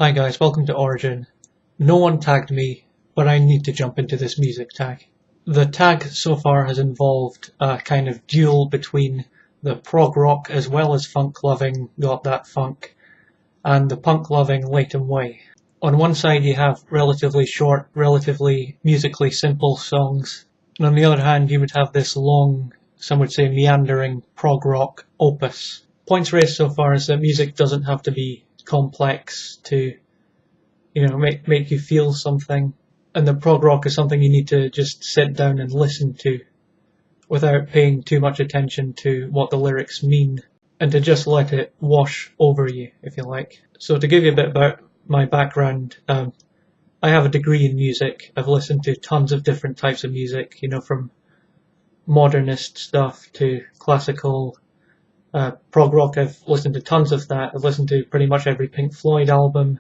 Hi guys, welcome to Origin. No one tagged me, but I need to jump into this music tag. The tag so far has involved a kind of duel between the prog rock as well as funk-loving gothatfunk and the punk-loving LatumWay. On one side you have relatively short, relatively musically simple songs, and on the other hand you would have this long, some would say meandering prog rock opus. Points raised so far is that music doesn't have to be complex to, make you feel something, and the prog rock is something you need to just sit down and listen to without paying too much attention to what the lyrics mean, and to just let it wash over you, if you like. So to give you a bit about my background, I have a degree in music. I've listened to tons of different types of music, from modernist stuff to classical, prog rock. I've listened to tons of that. I've listened to pretty much every Pink Floyd album,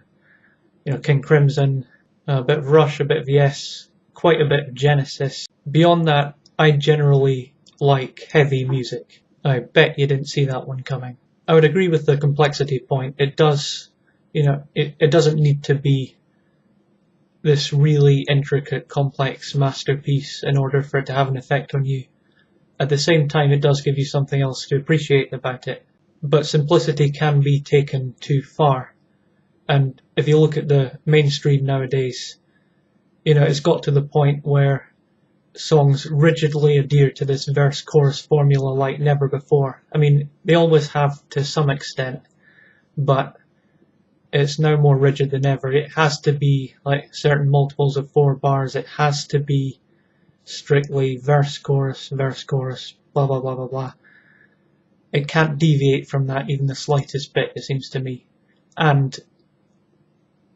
King Crimson, a bit of Rush, a bit of Yes, quite a bit of Genesis. Beyond that, I generally like heavy music. I bet you didn't see that one coming. I would agree with the complexity point. It does, it doesn't need to be this really intricate, complex masterpiece in order for it to have an effect on you. At the same time, it does give you something else to appreciate about it. But simplicity can be taken too far. And if you look at the mainstream nowadays, it's got to the point where songs rigidly adhere to this verse-chorus formula like never before. I mean, they always have to some extent, but it's now more rigid than ever. It has to be like certain multiples of 4 bars. It has to be strictly verse-chorus, blah blah blah blah blah. It can't deviate from that even the slightest bit, it seems to me. And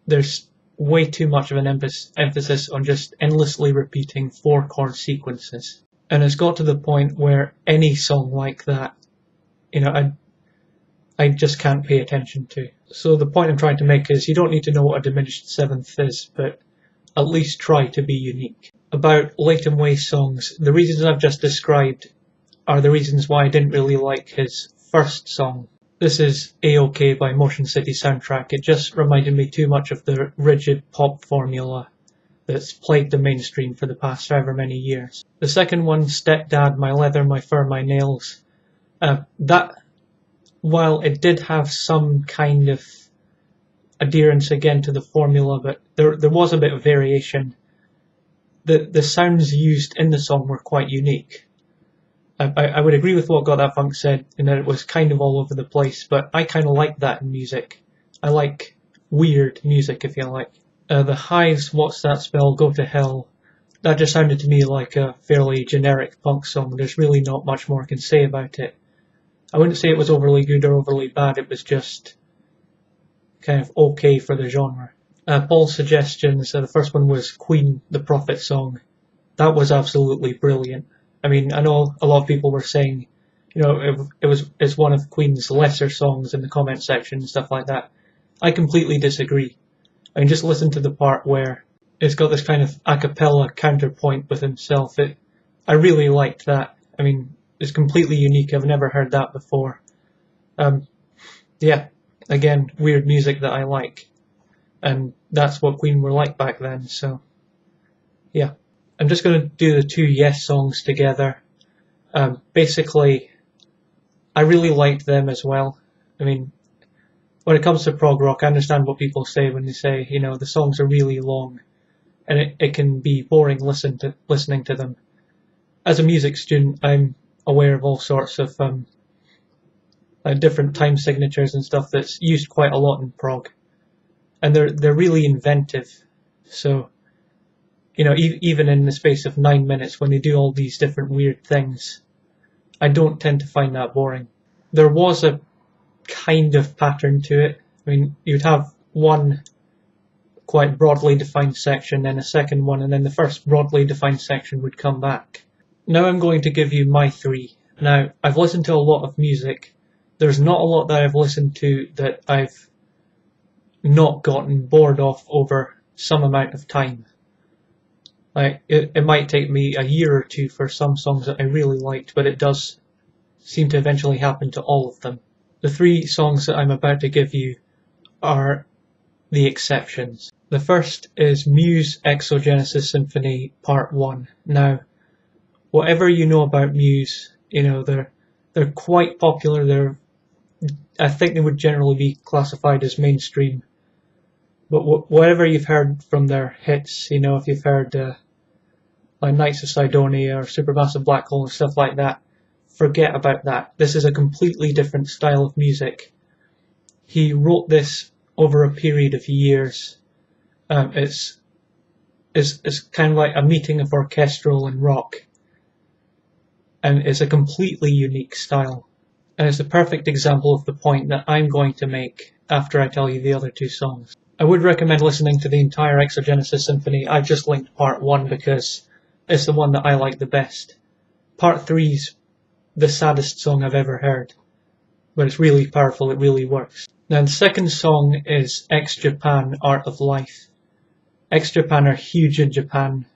there's way too much of an emphasis on just endlessly repeating 4 chord sequences. And it's got to the point where any song like that, I just can't pay attention to. So the point I'm trying to make is you don't need to know what a diminished seventh is, but at least try to be unique. About LatumWay songs, the reasons I've just described are the reasons why I didn't really like his first song. This is A-OK by Motion City Soundtrack. It just reminded me too much of the rigid pop formula that's plagued the mainstream for the past however many years. The second one, Stepdad, My Leather, My Fur, My Nails, that, while it did have some kind of adherence again to the formula, but there was a bit of variation. The sounds used in the song were quite unique. I would agree with what gothatfunk said in that it was kind of all over the place, but I kind of like that in music. I like weird music, if you like. The Hives, What's That Spell, Go to Hell, that just sounded to me like a fairly generic punk song. There's really not much more I can say about it. I wouldn't say it was overly good or overly bad, it was just kind of okay for the genre. Paul's suggestions, the first one was Queen, the Prophet song. That was absolutely brilliant. I mean, I know a lot of people were saying, it's one of Queen's lesser songs in the comment section and stuff like that. I completely disagree. I mean, just listen to the part where it's got this kind of a cappella counterpoint with himself. I really liked that. I mean, it's completely unique. I've never heard that before. Yeah, again, weird music that I like. And that's what Queen were like back then, so yeah. I'm just going to do the 2 Yes songs together. Basically, I really liked them as well. I mean, when it comes to prog rock, I understand what people say when they say, the songs are really long, and it can be boring listening to them. As a music student, I'm aware of all sorts of different time signatures and stuff that's used quite a lot in prog. And they're really inventive. So, even in the space of 9 minutes when they do all these different weird things, I don't tend to find that boring. There was a kind of pattern to it. I mean, you'd have one quite broadly defined section, then a second one, and then the first broadly defined section would come back. Now I'm going to give you my 3. Now, I've listened to a lot of music. There's not a lot that I've listened to that I've not gotten bored of over some amount of time. Like, it might take me a year or 2 for some songs that I really liked, but it does seem to eventually happen to all of them. The 3 songs that I'm about to give you are the exceptions. The first is Muse Exogenesis Symphony Part 1. Now, whatever you know about Muse, they're quite popular. I think they would generally be classified as mainstream. But whatever you've heard from their hits, if you've heard like Knights of Sidonia or Supermassive Black Hole and stuff like that, forget about that. This is a completely different style of music. He wrote this over a period of years. It's kind of like a meeting of orchestral and rock, and it's a completely unique style. And it's the perfect example of the point that I'm going to make after I tell you the other two songs. I would recommend listening to the entire Exogenesis Symphony. I've just linked Part 1 because it's the one that I like the best. Part 3's the saddest song I've ever heard, but it's really powerful, it really works. Now the second song is Ex-Japan, Art of Life. Ex-Japan are huge in Japan.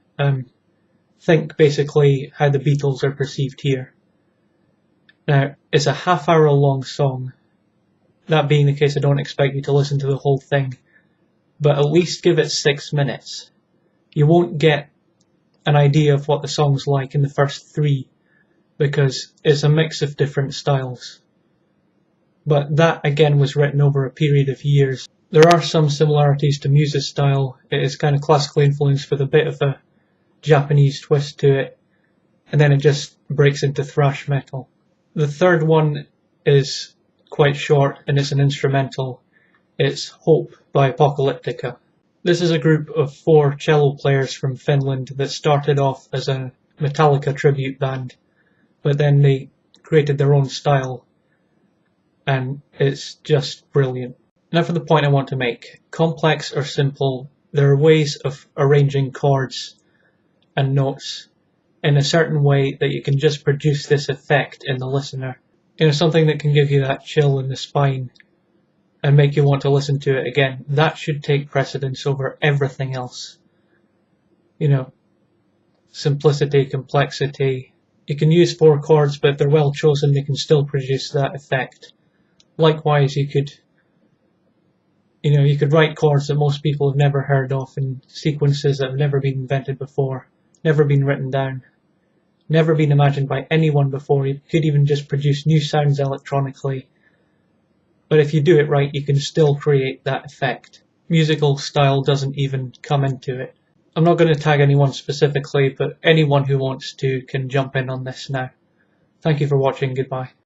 Think basically how the Beatles are perceived here. Now, it's a half-hour long song. That being the case, I don't expect you to listen to the whole thing, but at least give it 6 minutes. You won't get an idea of what the song's like in the first 3, because it's a mix of different styles. But that, again, was written over a period of years. There are some similarities to Muse's style. It is kind of classically influenced with a bit of a Japanese twist to it, and then it just breaks into thrash metal. The third one is quite short, and it's an instrumental. It's Hope by Apocalyptica. This is a group of 4 cello players from Finland that started off as a Metallica tribute band, but then they created their own style, and it's just brilliant. Now for the point I want to make. Complex or simple, there are ways of arranging chords and notes in a certain way that you can just produce this effect in the listener. Something that can give you that chill in the spine and make you want to listen to it again. That should take precedence over everything else. Simplicity, complexity. You can use 4 chords, but if they're well chosen, they can still produce that effect. Likewise, you could write chords that most people have never heard of in sequences that have never been invented before, never been written down, never been imagined by anyone before. You could even just produce new sounds electronically. But if you do it right, you can still create that effect. Musical style doesn't even come into it. I'm not going to tag anyone specifically, but anyone who wants to can jump in on this now. Thank you for watching. Goodbye.